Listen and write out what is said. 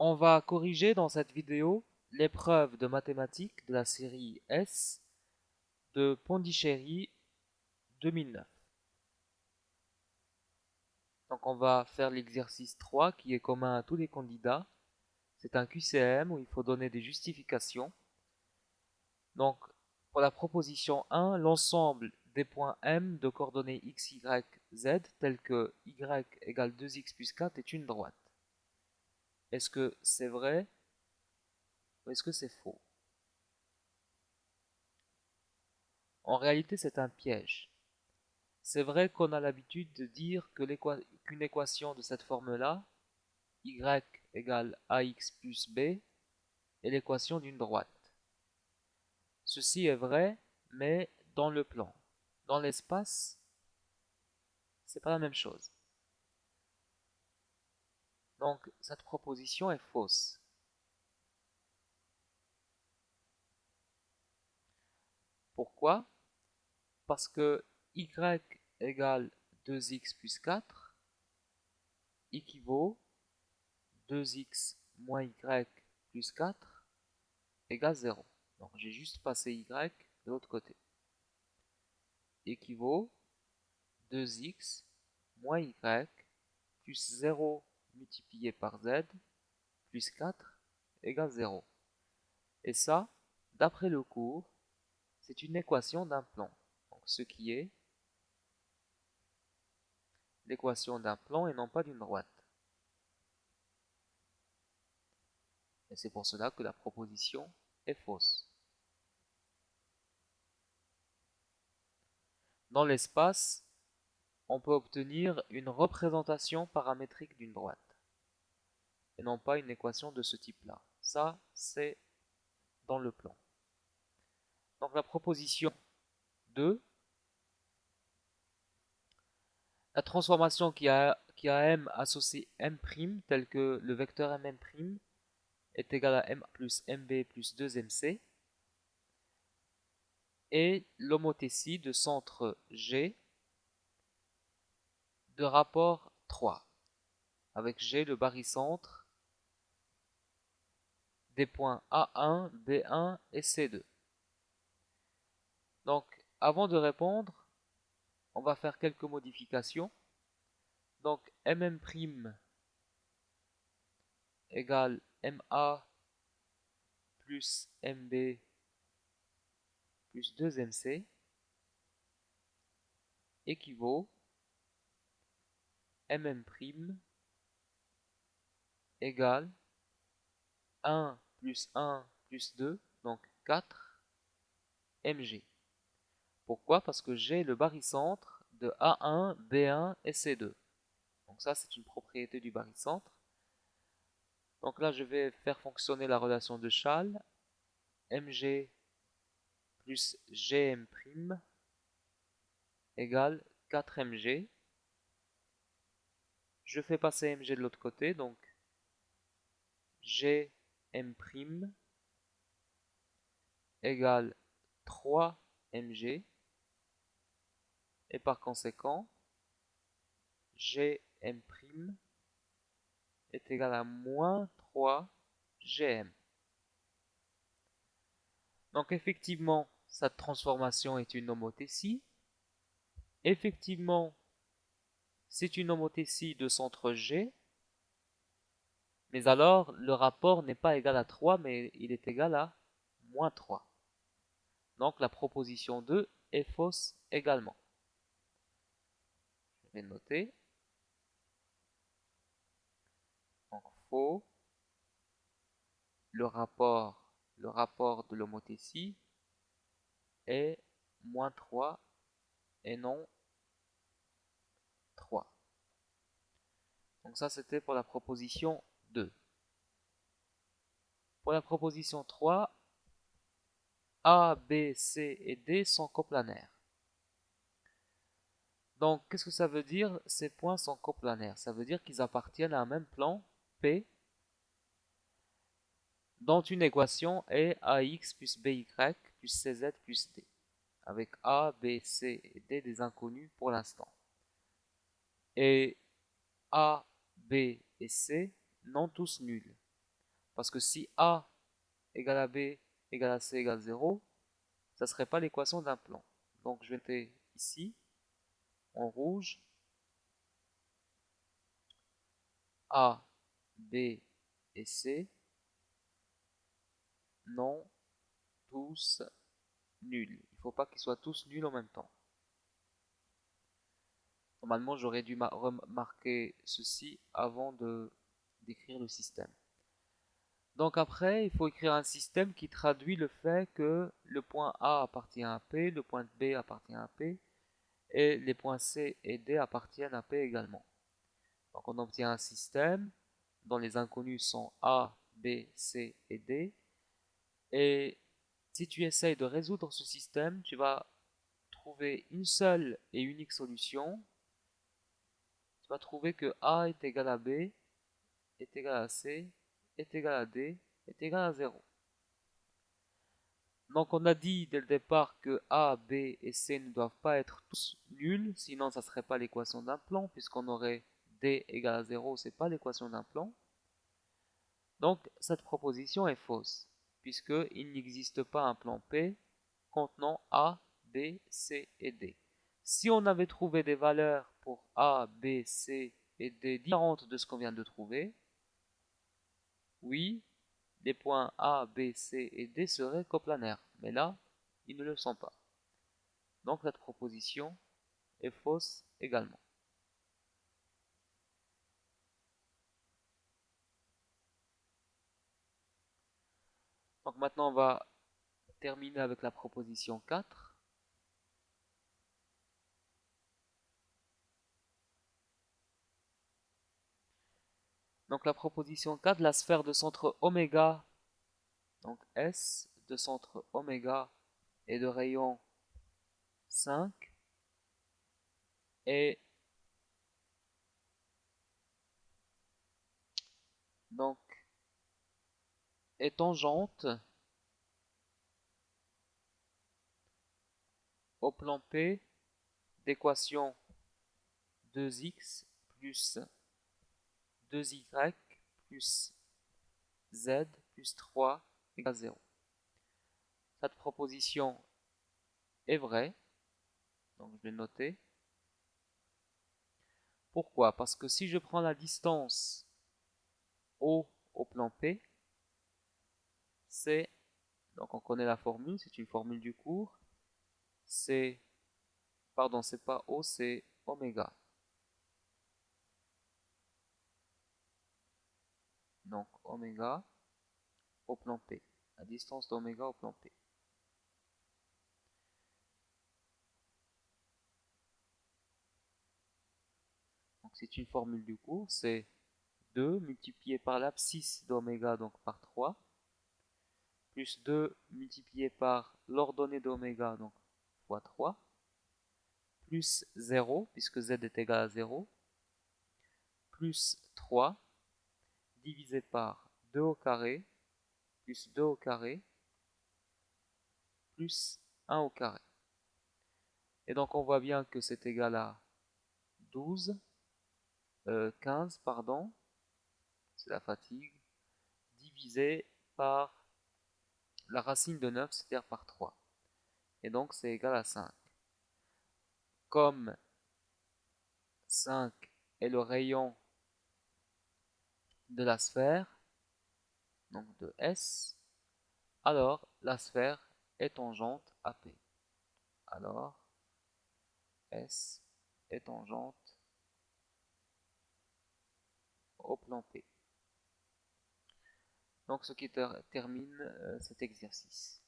On va corriger dans cette vidéo l'épreuve de mathématiques de la série S de Pondichéry 2009. Donc on va faire l'exercice 3 qui est commun à tous les candidats. C'est un QCM où il faut donner des justifications. Donc pour la proposition 1, l'ensemble des points M de coordonnées x, y, z tels que y égale 2x plus 4 est une droite. Est-ce que c'est vrai ou est-ce que c'est faux? En réalité, c'est un piège. C'est vrai qu'on a l'habitude de dire que qu'une équation de cette forme-là, y égale ax plus b, est l'équation d'une droite. Ceci est vrai, mais dans le plan. Dans l'espace, c'est pas la même chose. Donc, cette proposition est fausse. Pourquoi? Parce que y égale 2x plus 4 équivaut 2x moins y plus 4 égale 0. Donc j'ai juste passé y de l'autre côté. Équivaut 2x moins y plus 0 multiplié par z plus 4 égale 0. Et ça, d'après le cours, c'est une équation d'un plan. Donc ce qui est l'équation d'un plan et non pas d'une droite. Et c'est pour cela que la proposition est fausse. Dans l'espace, on peut obtenir une représentation paramétrique d'une droite et non pas une équation de ce type-là. Ça, c'est dans le plan. Donc la proposition 2, la transformation qui a m associé m', tel que le vecteur mm' est égal à m plus mb plus 2mc, et l'homothétie de centre G de rapport 3, avec G le barycentre des points A1, B1 et C2. Donc, avant de répondre, on va faire quelques modifications. Donc, mm' égale ma plus mb plus 2mc équivaut mm' égale 1 plus 1 plus 2, donc 4 mg. Pourquoi? Parce que j'ai le barycentre de A1, B1 et C2. Donc ça, c'est une propriété du barycentre. Donc là, je vais faire fonctionner la relation de Schall. Mg plus Gm' égale 4mg. Je fais passer mg de l'autre côté, donc Gm' égale 3mg. Et par conséquent, Gm' est égal à moins 3Gm. Donc effectivement, cette transformation est une homothétie. Effectivement, c'est une homothétie de centre G, mais alors le rapport n'est pas égal à 3, mais il est égal à moins 3. Donc la proposition 2 est fausse également. Je vais noter. Donc faux. Le rapport de l'homothétie est moins 3 et non 3. Donc ça, c'était pour la proposition 2. Pour la proposition 3, A, B, C et D sont coplanaires. Donc, qu'est-ce que ça veut dire? Ces points sont coplanaires. Ça veut dire qu'ils appartiennent à un même plan, P, dont une équation est ax plus by plus cz plus d, avec A, B, C et D des inconnus pour l'instant. Et A, B et C n'ont tous nul. Parce que si A égale à B égale à C égale 0, ça ne serait pas l'équation d'un plan. Donc je vais mettre ici, en rouge, A, B et C, non tous nuls. Il ne faut pas qu'ils soient tous nuls en même temps. Normalement, j'aurais dû remarquer ceci avant d'écrire le système. Donc après, il faut écrire un système qui traduit le fait que le point A appartient à P, le point B appartient à P, et les points C et D appartiennent à P également. Donc on obtient un système dont les inconnus sont A, B, C et D. Et si tu essayes de résoudre ce système, tu vas trouver une seule et unique solution. Tu vas trouver que A est égal à B, est égal à C, est égal à D, est égal à 0. Donc on a dit dès le départ que A, B et C ne doivent pas être tous nuls, sinon ça ne serait pas l'équation d'un plan, puisqu'on aurait D égale à 0, c'est pas l'équation d'un plan. Donc cette proposition est fausse, puisqu'il n'existe pas un plan P contenant A, B, C et D. Si on avait trouvé des valeurs pour A, B, C et D différentes de ce qu'on vient de trouver, oui, les points A, B, C et D seraient coplanaires, mais là, ils ne le sont pas. Donc cette proposition est fausse également. Donc maintenant, on va terminer avec la proposition 4. Donc la proposition 4, la sphère de centre oméga, donc S, de centre oméga et de rayon 5, et donc est tangente au plan P d'équation 2x plus 2y plus z plus 3 égale 0. Cette proposition est vraie, donc je vais noter. Pourquoi? Parce que si je prends la distance O au plan P, c'est, donc on connaît la formule, c'est une formule du cours, c'est, pardon, c'est pas O, c'est oméga. Donc oméga au plan P, la distance d'oméga au plan P. Donc c'est une formule du cours, c'est 2 multiplié par l'abscisse d'oméga, donc par 3, plus 2 multiplié par l'ordonnée d'oméga, donc fois 3, plus 0, puisque z est égal à 0, plus 3, divisé par 2 au carré, plus 2 au carré, plus 1 au carré. Et donc on voit bien que c'est égal à 15, pardon, c'est la fatigue, divisé par la racine de 9, c'est-à-dire par 3. Et donc c'est égal à 5. Comme 5 est le rayon de la sphère, donc de S, alors la sphère est tangente à P. Alors S est tangente au plan P. Donc ce qui termine cet exercice.